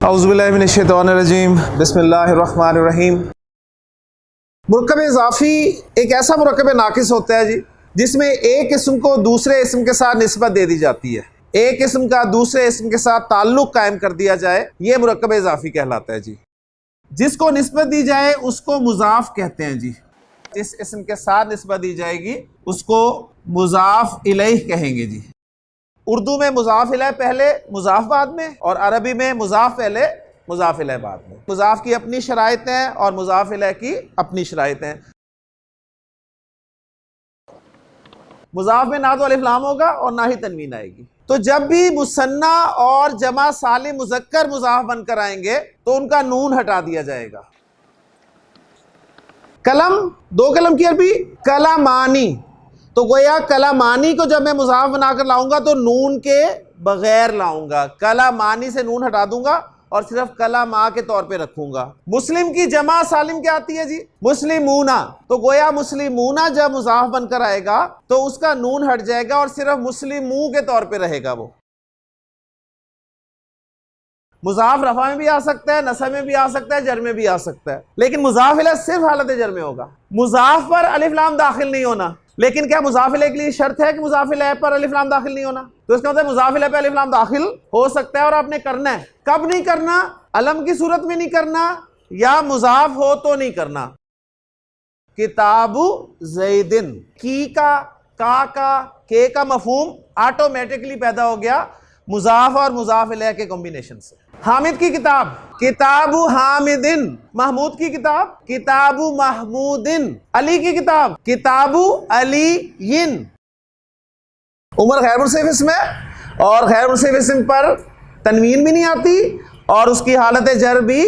औज़ुबिल्लाहिमिनश्शैतानिर्रजीम बिस्मिल्लाहिर्रहमानिर्रहीम। मुरक्कब इज़ाफ़ी एक ऐसा मुरक्कब नाक़िस होता है जी, जिसमें एक इस्म को दूसरे इस्म के साथ निस्बत दे दी जाती है, एक इस्म का दूसरे इस्म के साथ ताल्लुक़ कायम कर दिया जाए, ये मुरक्कब इज़ाफ़ी कहलाता है जी। जिसको निस्बत दी जाए उसको मुज़ाफ़ कहते हैं जी। जिस इस्म के साथ निस्बत दी जाएगी उसको मुज़ाफ़ इलैह कहेंगे जी। उर्दू में मुज़ाफ़ इलैह पहले, मुज़ाफ़ बाद में, और अरबी में मुज़ाफ़ पहले, मुज़ाफ़ इलैह बाद में। मुज़ाफ़ की अपनी शराइत हैं और मुज़ाफ़ इलैह की अपनी शराइत हैं। मुज़ाफ़ में ना तो अलिफ लाम होगा और ना ही तनवीन आएगी। तो जब भी मुसन्ना और जमा सालिम मुज़क्कर मुज़ाफ़ बनकर आएंगे तो उनका नून हटा दिया जाएगा। कलम, दो कलम की अरबी कलामानी, तो गोया कलामानी को जब मैं मुज़ाफ़ बनाकर लाऊंगा तो नून के बगैर लाऊंगा, कलामानी से नून हटा दूंगा और सिर्फ कलामा के तौर पे रखूंगा। मुस्लिम की जमा सालिम क्या आती है जी? मुस्लिमूना, तो गोया मुस्लिमूना जब मुज़ाफ़ बनकर आएगा तो उसका नून हट जाएगा और सिर्फ मुस्लिमू के तौर पे रहेगा। वो मुज़ाफ़ रफ़ा में भी आ सकता है, नसब में भी आ सकता है, जर में भी आ सकता है, लेकिन मुज़ाफ़ इलैह सिर्फ हालत जर में होगा। मुज़ाफ़ पर अलिफ लाम दाखिल नहीं होना, लेकिन क्या मुज़ाफ़ इलैह के लिए शर्त है कि मुज़ाफ़ इलैह पर अलिफ लाम दाखिल नहीं होना? तो इसका मतलब मुज़ाफ़ इलैह पर अलिफ लाम दाखिल हो सकता है और आपने करना है। कब नहीं करना? अलम की सूरत में नहीं करना या मुज़ाफ़ हो तो नहीं करना। किताबु ज़ैदिन, की का, के का मफ़हूम ऑटोमेटिकली पैदा हो गया मुज़ाफ़ और मुज़ाफ़ इलैह के कॉम्बिनेशन से। हामिद की किताब, किताबु हामिदिन। महमूद की किताब, किताबु महमूदिन। अली की किताब, किताबु अलीयिन। उमर गैर मुंसिफ इसम है और गैर मुंसिफ इसम पर तनवीन भी नहीं आती और उसकी हालत जर भी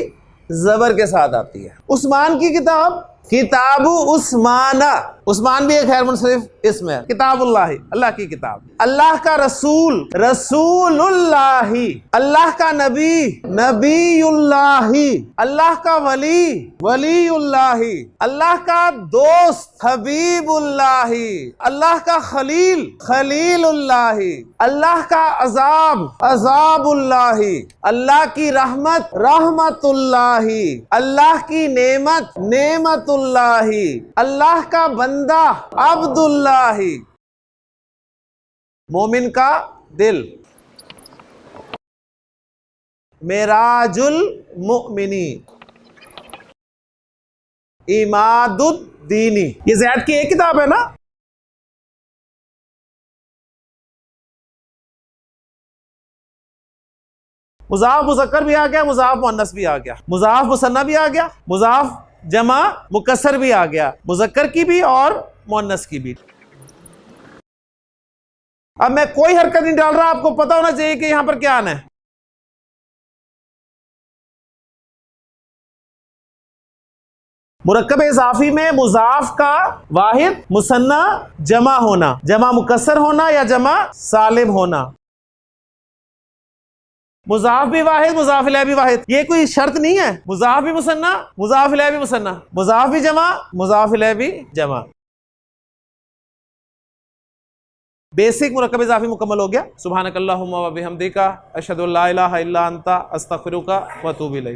जबर के साथ आती है। उस्मान की किताब, किताबु उस्माना। उस्मान भी एक खैर मुंसिफ इसम है। किताबुल्लाही, अल्लाह की किताब। अल्लाह का रसूल, रसूलुल्लाही। अल्लाह का नबी, नबीयुल्लाही। अल्लाह का वली, वलीयुल्लाही। अल्लाह का दोस्त, हबीबुल्लाही। अल्लाह का खलील, खलीलुल्लाही। अल्लाह का अजाब, अजाबुल्लाही। अल्लाह की रहमत, रहमतुल्लाही। अल्लाह की नेमत, नेमतुल्लाही। अल्लाह का बंदा, अब्दुल्लाही। मोमिन का दिल, मेराजुल मुमिनी, इमादुद्दीनी। ये ज़ैद की एक किताब है ना? मुज़ाफ़ मुज़क्कर भी आ गया, मुज़ाफ़ मुअन्नस भी आ गया, मुज़ाफ़ मुसन्ना भी आ गया, मुज़ाफ़ जमा मुकस्सर भी आ गया, मुज़क्कर की भी और मुअन्नस की भी। अब मैं कोई हरकत नहीं डाल रहा, आपको पता होना चाहिए कि यहां पर क्या आना है। मुरक्कब इज़ाफ़ी में मुज़ाफ़ का वाहिद मुसन्ना जमा होना, जमा मुकस्सर होना या जमा सालिम होना। मुज़ाफ़ भी वाहिद, मुज़ाफ़ इलैह भी वाहिद, ये कोई शर्त नहीं है। मुज़ाफ़ भी मुसन्ना, मुज़ाफ़ इलैह भी मुसन्ना, मुज़ाफ़ भी जमा, मुज़ाफ़ इलैह भी जमा। बेसिक मुरक्कब इज़ाफ़ी मुकम्मल हो गया। सुब्हानकल्लाहुम्मा व बिहम्दिका अशहदु अल्ला इलाहा इल्ला अंता अस्तग़फिरुका व अतूबु इलैक।